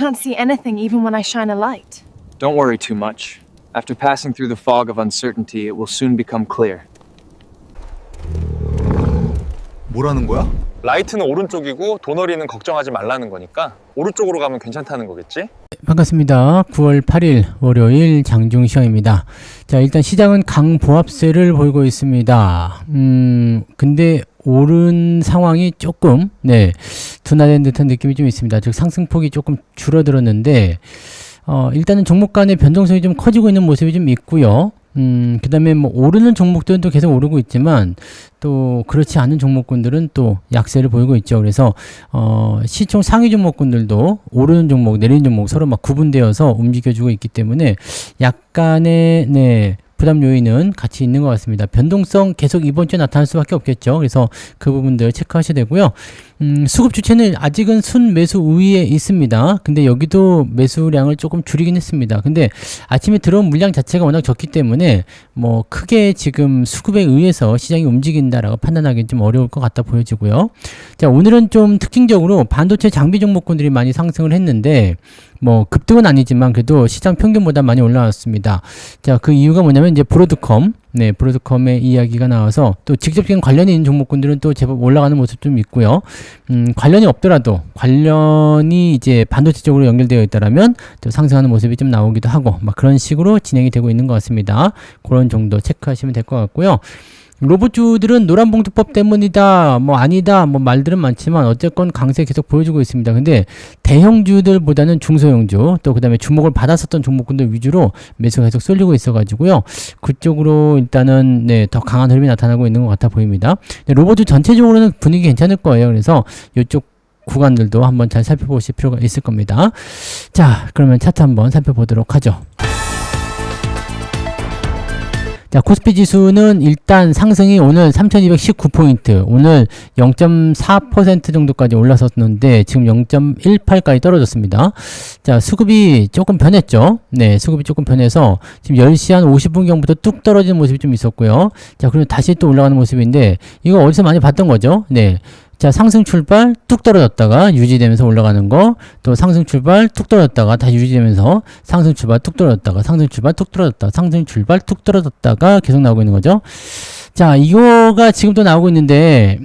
Can't see anything even when I shine a light. Don't worry too much. After passing through the fog of uncertainty, it will soon become clear. 뭐라는 거야? 라이트는 오른쪽이고 도너리는 걱정하지 말라는 거니까 오른쪽으로 가면 괜찮다는 거겠지? 반갑습니다. 9월 8일 월요일 장중 시황입니다. 자, 일단 시장은 강보합세를 보이고 있습니다. 근데 오른 상황이 조금 둔화된 듯한 느낌이 좀 있습니다. 즉 상승폭이 조금 줄어들었는데 일단은 종목 간의 변동성이 좀 커지고 있는 모습이 좀 있고요. 그 다음에 뭐 오르는 종목들은 또 계속 오르고 있지만 또 그렇지 않은 종목군들은 또 약세를 보이고 있죠. 그래서 시총 상위 종목군들도 오르는 종목, 내리는 종목 서로 막 구분되어서 움직여주고 있기 때문에 약간의 부담 요인은 같이 있는 것 같습니다. 변동성 계속 이번 주에 나타날 수밖에 없겠죠. 그래서 그 부분들 체크하셔야 되고요. 수급 주체는 아직은 순 매수 우위에 있습니다. 근데 여기도 매수량을 조금 줄이긴 했습니다. 근데 아침에 들어온 물량 자체가 워낙 적기 때문에 뭐 크게 지금 수급에 의해서 시장이 움직인다라고 판단하기는 좀 어려울 것 같다 보여지고요. 자, 오늘은 좀 특징적으로 반도체 장비 종목군들이 많이 상승을 했는데 뭐 급등은 아니지만 그래도 시장 평균보다 많이 올라왔습니다. 자, 그 이유가 뭐냐면 이제 브로드컴, 브로드컴의 이야기가 나와서 또 직접적인 관련이 있는 종목군들은 또 제법 올라가는 모습 좀 있고요. 관련이 없더라도 관련이 이제 반도체 쪽으로 연결되어 있다라면 또 상승하는 모습이 좀 나오기도 하고 막 그런 식으로 진행이 되고 있는 것 같습니다. 그런 정도 체크하시면 될 것 같고요. 로봇주들은 노란봉투법 때문이다, 뭐 아니다, 뭐 말들은 많지만 어쨌건 강세 계속 보여주고 있습니다. 근데 대형주들보다는 중소형주, 또 그 다음에 주목을 받았었던 종목군들 위주로 매수가 계속 쏠리고 있어가지고요. 그쪽으로 일단은 더 강한 흐름이 나타나고 있는 것 같아 보입니다. 로봇주 전체적으로는 분위기 괜찮을 거예요. 그래서 이쪽 구간들도 한번 잘 살펴보실 필요가 있을 겁니다. 자, 그러면 차트 한번 살펴보도록 하죠. 자, 코스피 지수는 일단 상승이 오늘 3219포인트, 오늘 0.4% 정도까지 올라섰는데 지금 0.18까지 떨어졌습니다. 자, 수급이 조금 변했죠. 수급이 조금 변해서 지금 10시 한 50분경부터 뚝 떨어지는 모습이 좀 있었고요. 자, 그리고 다시 또 올라가는 모습인데 이거 어디서 많이 봤던 거죠? 자, 상승 출발 뚝 떨어졌다가 유지되면서 올라가는 거, 또 상승 출발 뚝 떨어졌다가 다시 유지되면서 상승 출발 뚝 떨어졌다가 상승 출발 뚝 떨어졌다가 상승 출발 뚝 떨어졌다가 계속 나오고 있는 거죠. 자, 이거가 지금 또 나오고 있는데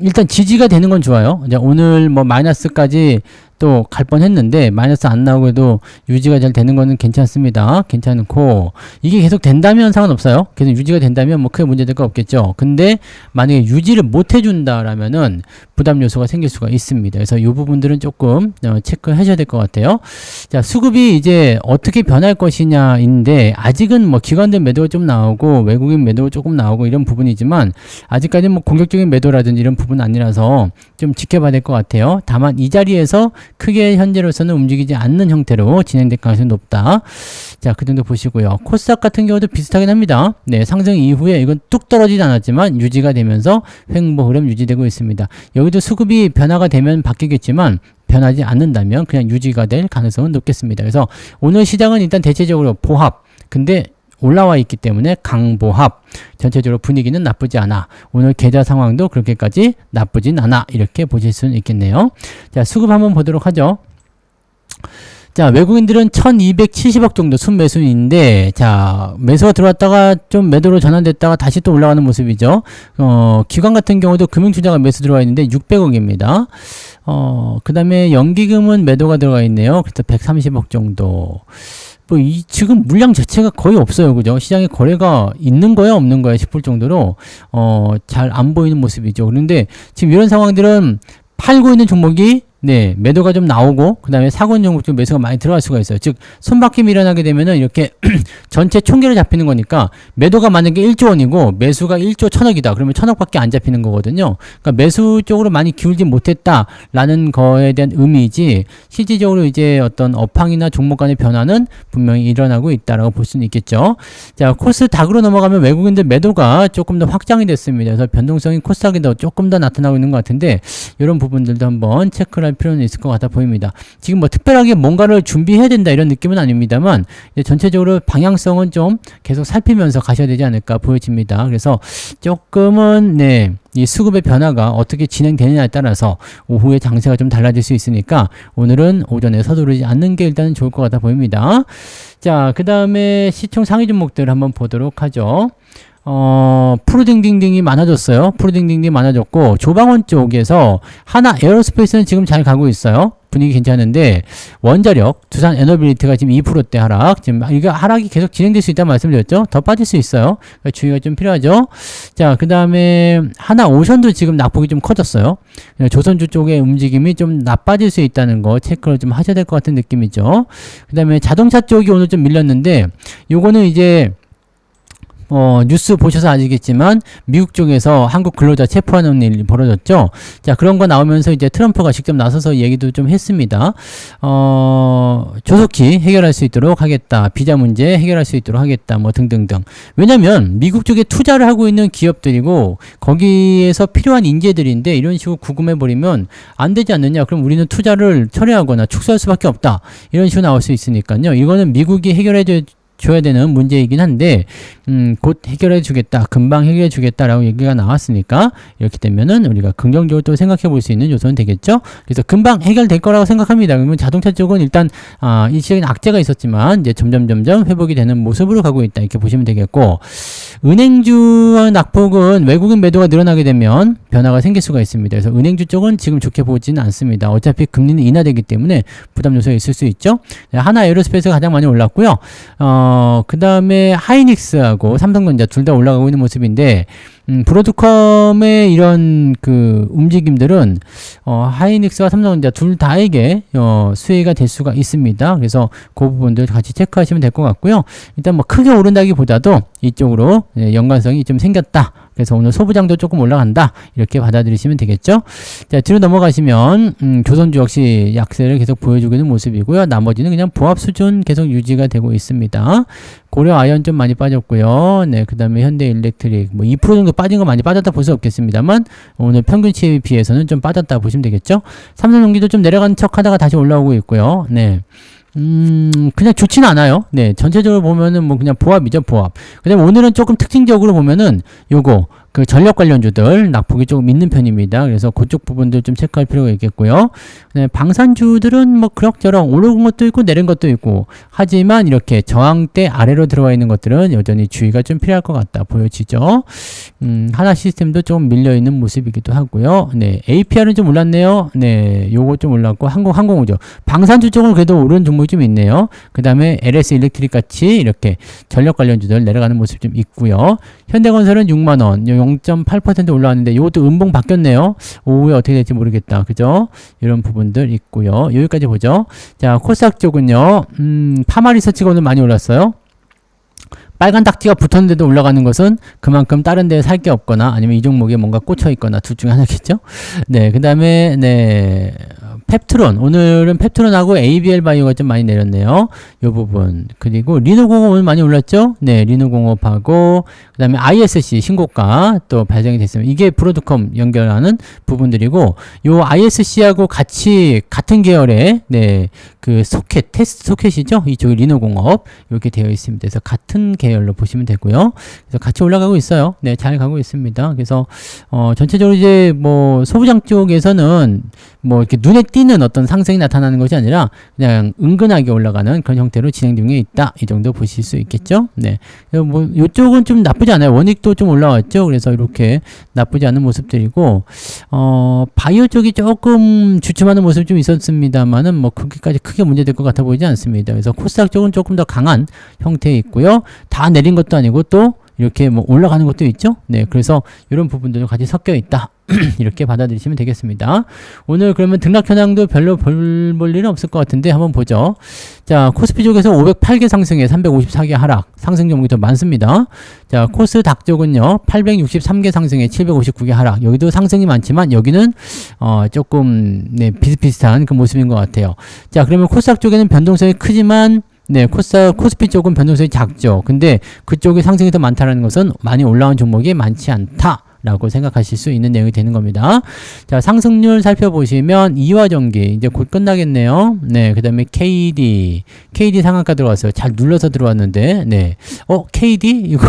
일단 지지가 되는 건 좋아요. 이제 오늘 뭐 마이너스까지 또 갈 뻔했는데 마이너스 안 나오고도 유지가 잘 되는 거는 괜찮습니다. 괜찮고 이게 계속 된다면 상관없어요. 계속 유지가 된다면 뭐 크게 문제될 거 없겠죠. 근데 만약에 유지를 못 해준다라면은 부담 요소가 생길 수가 있습니다. 그래서 이 부분들은 조금 체크하셔야 될 것 같아요. 자, 수급이 이제 어떻게 변할 것이냐인데 아직은 뭐 기관들 매도가 좀 나오고 외국인 매도가 조금 나오고 이런 부분이지만 아직까지는 뭐 공격적인 매도라든지 이런 부분은 아니라서 좀 지켜봐야 될 것 같아요. 다만 이 자리에서 크게 현재로서는 움직이지 않는 형태로 진행될 가능성이 높다. 자, 그 정도 보시고요. 코스닥 같은 경우도 비슷하긴 합니다. 상승 이후에 이건 뚝 떨어지지 않았지만 유지가 되면서 횡보 흐름 유지되고 있습니다. 여기도 수급이 변화가 되면 바뀌겠지만 변하지 않는다면 그냥 유지가 될 가능성은 높겠습니다. 그래서 오늘 시장은 일단 대체적으로 보합, 근데 올라와 있기 때문에 강보합, 전체적으로 분위기는 나쁘지 않아. 오늘 계좌 상황도 그렇게까지 나쁘진 않아. 이렇게 보실 수는 있겠네요. 자, 수급 한번 보도록 하죠. 자, 외국인들은 1270억 정도 순매수인데, 자, 매수가 들어왔다가 좀 매도로 전환됐다가 다시 또 올라가는 모습이죠. 기관 같은 경우도 금융투자가 매수 들어와 있는데 600억입니다. 그 다음에 연기금은 매도가 들어가 있네요. 그래서 130억 정도. 뭐 지금 물량 자체가 거의 없어요. 그죠? 시장에 거래가 있는 거야, 없는 거야 싶을 정도로, 잘 안 보이는 모습이죠. 그런데 지금 이런 상황들은 팔고 있는 종목이 매도가 좀 나오고 그 다음에 사고 있는 종목 중 매수가 많이 들어갈 수가 있어요. 즉 손바뀜이 일어나게 되면은 이렇게 전체 총계를 잡히는 거니까 매도가 만약에 1조 원이고 매수가 1조 1000억이다. 그러면 1000억밖에 안 잡히는 거거든요. 그러니까 매수 쪽으로 많이 기울지 못했다라는 거에 대한 의미이지 실질적으로 이제 어떤 업황이나 종목 간의 변화는 분명히 일어나고 있다라고 볼 수는 있겠죠. 자, 코스닥으로 넘어가면 외국인들 매도가 조금 더 확장이 됐습니다. 그래서 변동성이 코스닥에 더 조금 더 나타나고 있는 것 같은데 이런 부분들도 한번 체크를 체크할 필요는 있을 것 같아 보입니다. 지금 뭐 특별하게 뭔가를 준비해야 된다 이런 느낌은 아닙니다만 이제 전체적으로 방향성은 좀 계속 살피면서 가셔야 되지 않을까 보여집니다. 그래서 조금은 이 수급의 변화가 어떻게 진행되느냐에 따라서 오후에 장세가 좀 달라질 수 있으니까 오늘은 오전에 서두르지 않는 게 일단은 좋을 것 같아 보입니다. 자, 그 다음에 시총 상위 종목들 한번 보도록 하죠. 푸르딩딩딩이 많아졌어요. 푸르딩딩딩이 많아졌고, 조방원 쪽에서 하나 에어로스페이스는 지금 잘 가고 있어요. 분위기 괜찮은데, 원자력, 두산 에너빌리티가 지금 2%대 하락. 지금 이거 하락이 계속 진행될 수 있다는 말씀드렸죠? 더 빠질 수 있어요. 그러니까 주의가 좀 필요하죠? 자, 그 다음에 하나 오션도 지금 낙폭이 좀 커졌어요. 조선주 쪽의 움직임이 좀 나빠질 수 있다는 거 체크를 좀 하셔야 될 것 같은 느낌이죠. 그 다음에 자동차 쪽이 오늘 좀 밀렸는데, 요거는 이제 뉴스 보셔서 아시겠지만 미국 쪽에서 한국 근로자 체포하는 일이 벌어졌죠. 자, 그런 거 나오면서 이제 트럼프가 직접 나서서 얘기도 좀 했습니다. 조속히 해결할 수 있도록 하겠다. 비자 문제 해결할 수 있도록 하겠다. 뭐 등등등. 왜냐면 미국 쪽에 투자를 하고 있는 기업들이고 거기에서 필요한 인재들인데 이런 식으로 구금해 버리면 안 되지 않느냐. 그럼 우리는 투자를 철회하거나 축소할 수밖에 없다. 이런 식으로 나올 수 있으니까요. 이거는 미국이 해결해 줘야 되는 문제이긴 한데 곧 해결해 주겠다, 금방 해결해 주겠다라고 얘기가 나왔으니까 이렇게 되면은 우리가 긍정적으로 또 생각해 볼 수 있는 요소는 되겠죠. 그래서 금방 해결될 거라고 생각합니다. 그러면 자동차 쪽은 일단 일시적인 악재가 있었지만 이제 점점 회복이 되는 모습으로 가고 있다 이렇게 보시면 되겠고, 은행주 낙폭은 외국인 매도가 늘어나게 되면 변화가 생길 수가 있습니다. 그래서 은행주 쪽은 지금 좋게 보지는 않습니다. 어차피 금리는 인하되기 때문에 부담 요소가 있을 수 있죠. 하나 에어로스페이스가 가장 많이 올랐고요. 그 다음에 하이닉스하고 삼성전자 둘 다 올라가고 있는 모습인데, 브로드컴의 이런 그 움직임들은 하이닉스와 삼성전자 둘 다에게 수혜가 될 수가 있습니다. 그래서 그 부분들 같이 체크하시면 될 것 같고요. 일단 뭐 크게 오른다기보다도 이쪽으로 연관성이 좀 생겼다. 그래서 오늘 소부장도 조금 올라간다. 이렇게 받아들이시면 되겠죠. 자, 뒤로 넘어가시면 조선주 역시 약세를 계속 보여주고 있는 모습이고요. 나머지는 그냥 보합 수준 계속 유지가 되고 있습니다. 고려 아연 좀 많이 빠졌고요. 네, 그 다음에 현대 일렉트릭 뭐 2% 정도 빠진 거 많이 빠졌다 볼 수 없겠습니다만 오늘 평균치에 비해서는 좀 빠졌다 보시면 되겠죠. 삼성전기도 좀 내려간 척 하다가 다시 올라오고 있고요. 네. 그냥 좋지는 않아요. 네, 전체적으로 보면은 뭐 그냥 보합이죠, 보합. 그 다음에 오늘은 조금 특징적으로 보면은 요거 그 전력 관련주들 낙폭이 조금 있는 편입니다. 그래서 그쪽 부분들 좀 체크할 필요가 있겠고요. 네, 방산주들은 뭐 그럭저럭 오른 것도 있고 내린 것도 있고 하지만 이렇게 저항대 아래로 들어와 있는 것들은 여전히 주의가 좀 필요할 것 같다 보여지죠. 하나 시스템도 좀 밀려 있는 모습이기도 하고요. 네, APR은 좀 올랐네요. 네, 요거 좀 올랐고 항공우죠. 방산주 쪽은 그래도 오른 종목이 좀 있네요. 그 다음에 LS 일렉트릭 같이 이렇게 전력 관련주들 내려가는 모습 좀 있고요. 현대건설은 6만원 0.8% 올라왔는데 이것도 음봉 바뀌었네요. 오후에 어떻게 될지 모르겠다. 그죠? 이런 부분들 있고요. 여기까지 보죠. 자, 코스닥 쪽은요. 파마리서치가 오늘 많이 올랐어요. 빨간 딱지가 붙었는데도 올라가는 것은 그만큼 다른 데에 살 게 없거나 아니면 이 종목에 뭔가 꽂혀 있거나 둘 중에 하나겠죠. 네, 그 다음에 네, 펩트론, 오늘은 펩트론하고 ABL 바이오가 좀 많이 내렸네요. 이 부분. 그리고 리노공업 오늘 많이 올랐죠? 네, 리노공업하고 그 다음에 ISC 신고가 또 발생이 됐습니다. 이게 브로드컴 연결하는 부분들이고, 요 ISC하고 같이 같은 계열의 네, 그 소켓, 테스트 소켓이죠? 이쪽이 리노공업 이렇게 되어 있습니다. 그래서 같은 계열로 보시면 되고요. 그래서 같이 올라가고 있어요. 네, 잘 가고 있습니다. 그래서 전체적으로 이제 뭐 소부장 쪽에서는 뭐 이렇게 눈에 띄는 어떤 상승이 나타나는 것이 아니라 그냥 은근하게 올라가는 그런 형태로 진행 중에 있다. 이 정도 보실 수 있겠죠. 네, 뭐 이쪽은 좀 나쁘지 않아요. 원익도 좀 올라왔죠. 그래서 이렇게 나쁘지 않은 모습들이고, 바이오 쪽이 조금 주춤하는 모습이 좀 있었습니다만은 뭐 그렇게까지 크게 문제될 것 같아 보이지 않습니다. 그래서 코스닥 쪽은 조금 더 강한 형태에 있고요. 다 내린 것도 아니고 또 이렇게 뭐 올라가는 것도 있죠. 네, 그래서 이런 부분들도 같이 섞여 있다. 이렇게 받아들이시면 되겠습니다. 오늘 그러면 등락 현황도 별로 볼 일은 없을 것 같은데 한번 보죠. 자, 코스피 쪽에서 508개 상승에 354개 하락, 상승 종목이 더 많습니다. 자, 코스닥 쪽은요 863개 상승에 759개 하락. 여기도 상승이 많지만 여기는 조금 네, 비슷비슷한 그 모습인 것 같아요. 자, 그러면 코스닥 쪽에는 변동성이 크지만 네, 코스피 쪽은 변동성이 작죠. 근데 그쪽이 상승이 더 많다는 것은 많이 올라온 종목이 많지 않다. 라고 생각하실 수 있는 내용이 되는 겁니다. 자, 상승률 살펴보시면 이화전기 이제 곧 끝나겠네요. 네, 그 다음에 KD 상한가 들어왔어요. 잘 눌러서 들어왔는데, 네. KD? 이거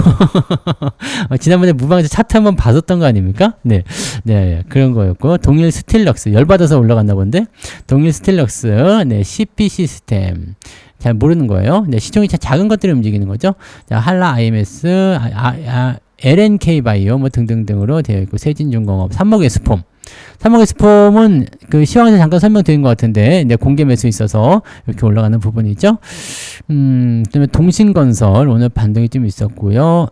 지난번에 무방에서 차트 한번 봤었던 거 아닙니까? 네, 네, 그런 거였고, 동일 스틸럭스 열받아서 올라갔나 본데, 동일 스틸럭스, 네, CP 시스템. 잘 모르는 거예요. 네, 시총이 참 작은 것들이 움직이는 거죠. 자, 한라 IMS, LNK 바이오 뭐 등등등으로 되어 있고, 세진중공업, 삼목에스폼은 그 시황에서 잠깐 설명드린 것 같은데, 이제 공개 매수 있어서 이렇게 올라가는 부분이죠. 그다음에 동신건설 오늘 반등이 좀 있었고요.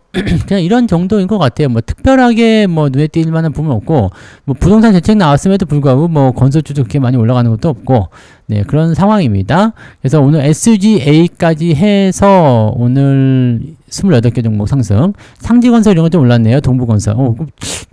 그냥 이런 정도인 것 같아요. 뭐 특별하게 뭐 눈에 띌 만한 부분 없고, 뭐 부동산 대책 나왔음에도 불구하고 뭐 건설주도 그렇게 많이 올라가는 것도 없고, 네, 그런 상황입니다. 그래서 오늘 SGA까지 해서 오늘 28개 종목 상승. 상지건설 이런 거 좀 올랐네요. 동부건설.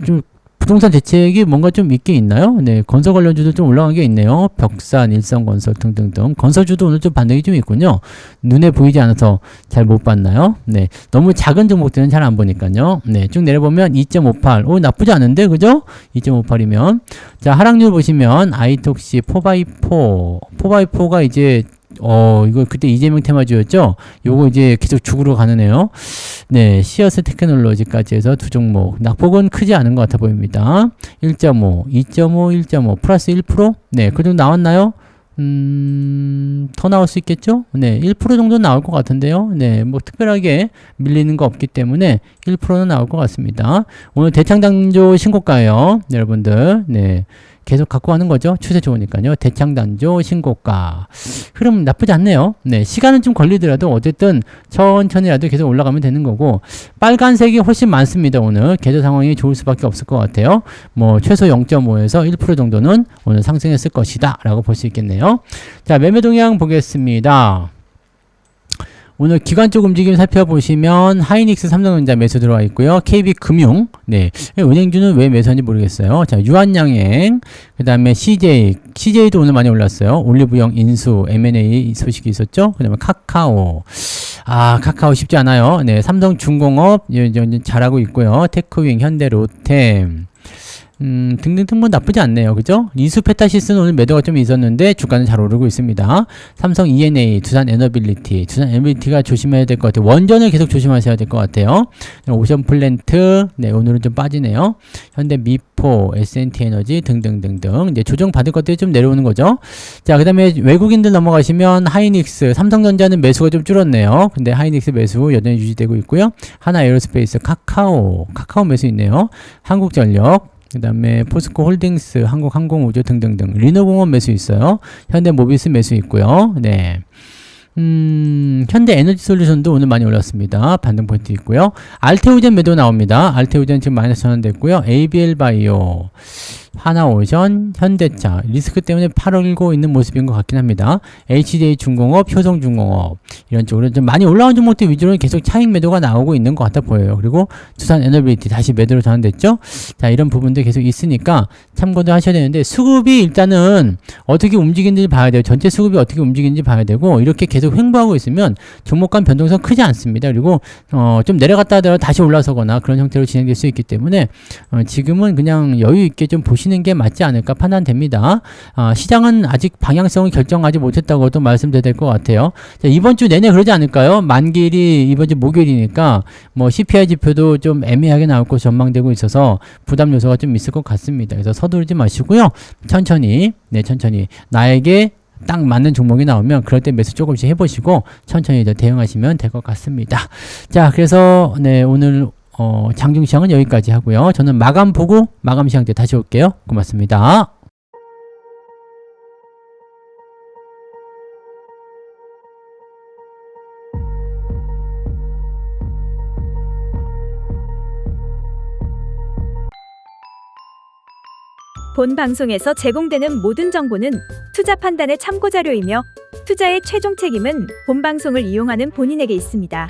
좀 부동산 대책이 뭔가 좀 있게 있나요? 네, 건설 관련주도 좀 올라간 게 있네요. 벽산, 일성건설 등등등. 건설주도 오늘 좀 반등이 좀 있군요. 눈에 보이지 않아서 잘 못 봤나요? 네, 너무 작은 종목들은 잘 안 보니까요. 네, 쭉 내려보면 2.58. 나쁘지 않은데, 그죠? 2.58이면. 자, 하락률 보시면 아이톡시 4x4가 이제 이거 그때 이재명 테마주였죠? 요거 이제 계속 죽으러 가는 애요. 네, 시어스 테크놀로지까지 해서 두 종목. 낙폭은 크지 않은 것 같아 보입니다. 1.5, 2.5, 1.5, 플러스 1%? 네, 그 정도 나왔나요? 더 나올 수 있겠죠? 네, 1% 정도 나올 것 같은데요. 네, 뭐 특별하게 밀리는 거 없기 때문에 1%는 나올 것 같습니다. 오늘 대창단조 신고가예요. 네, 여러분들. 네. 계속 갖고 가는 거죠. 추세 좋으니까요. 대창단조 신고가. 흐름 나쁘지 않네요. 네, 시간은 좀 걸리더라도 어쨌든 천천히라도 계속 올라가면 되는 거고, 빨간색이 훨씬 많습니다. 오늘 계좌 상황이 좋을 수밖에 없을 것 같아요. 뭐 최소 0.5에서 1% 정도는 오늘 상승했을 것이다 라고 볼 수 있겠네요. 자, 매매 동향 보겠습니다. 오늘 기관 쪽 움직임 살펴보시면 하이닉스 삼성전자 매수 들어와 있고요. KB금융, 네, 은행주는 왜 매수한지 모르겠어요. 자, 유한양행, 그 다음에 CJ도 오늘 많이 올랐어요. 올리브영 인수, M&A 소식이 있었죠. 그 다음에 카카오, 카카오 쉽지 않아요. 네, 삼성중공업 잘하고 있고요. 테크윙, 현대, 롯템, 등등등 뭐 나쁘지 않네요. 그죠? 리수페타시스는 오늘 매도가 좀 있었는데 주가는 잘 오르고 있습니다. 삼성 E&A, 두산 에너빌리티가 조심해야 될 것 같아요. 원전을 계속 조심하셔야 될 것 같아요. 오션 플랜트, 네, 오늘은 좀 빠지네요. 현대 미포, S&T 에너지 등등등등 이제 조정 받을 것들이 좀 내려오는 거죠. 자, 그 다음에 외국인들 넘어가시면 하이닉스, 삼성전자는 매수가 좀 줄었네요. 근데 하이닉스 매수 여전히 유지되고 있고요. 하나 에어로스페이스, 카카오 매수 있네요. 한국전력, 그 다음에 포스코 홀딩스, 한국항공우주 등등등. 리노공업 매수 있어요. 현대모비스 매수 있고요. 네. 현대에너지솔루션도 오늘 많이 올랐습니다. 반등 포인트 있고요. 알테오젠 매도 나옵니다. 알테오젠 지금 마이너스 전환됐고요. ABL바이오, 하나오션, 현대차 리스크 때문에 팔고 있는 모습인 것 같긴 합니다. HDA중공업, 효성중공업 이런 쪽으로 좀 많이 올라온 종목들 위주로 계속 차익 매도가 나오고 있는 것 같아 보여요. 그리고 두산에너빌리티 다시 매도로 전환됐죠. 자, 이런 부분들 계속 있으니까 참고도 하셔야 되는데, 수급이 일단은 어떻게 움직이는지 봐야 돼요. 전체 수급이 어떻게 움직이는지 봐야 되고, 이렇게 계속 횡보하고 있으면 종목 간 변동성 크지 않습니다. 그리고 좀 내려갔다 하다가 다시 올라서거나 그런 형태로 진행될 수 있기 때문에 지금은 그냥 여유 있게 좀 보시는 게 맞지 않을까 판단됩니다. 시장은 아직 방향성을 결정하지 못했다고도 말씀드려야 될 것 같아요. 자, 이번 주 내내 그러지 않을까요? 만기일이 이번 주 목요일이니까 뭐 CPI 지표도 좀 애매하게 나올 것으로 전망되고 있어서 부담 요소가 좀 있을 것 같습니다. 그래서 서두르지 마시고요. 천천히 나에게 딱 맞는 종목이 나오면 그럴 때 매수 조금씩 해보시고 천천히 대응하시면 될 것 같습니다. 자, 그래서 네, 오늘 장중 시황은 여기까지 하고요. 저는 마감 보고 마감 시황 때 다시 올게요. 고맙습니다. 본 방송에서 제공되는 모든 정보는 투자 판단의 참고 자료이며 투자의 최종 책임은 본 방송을 이용하는 본인에게 있습니다.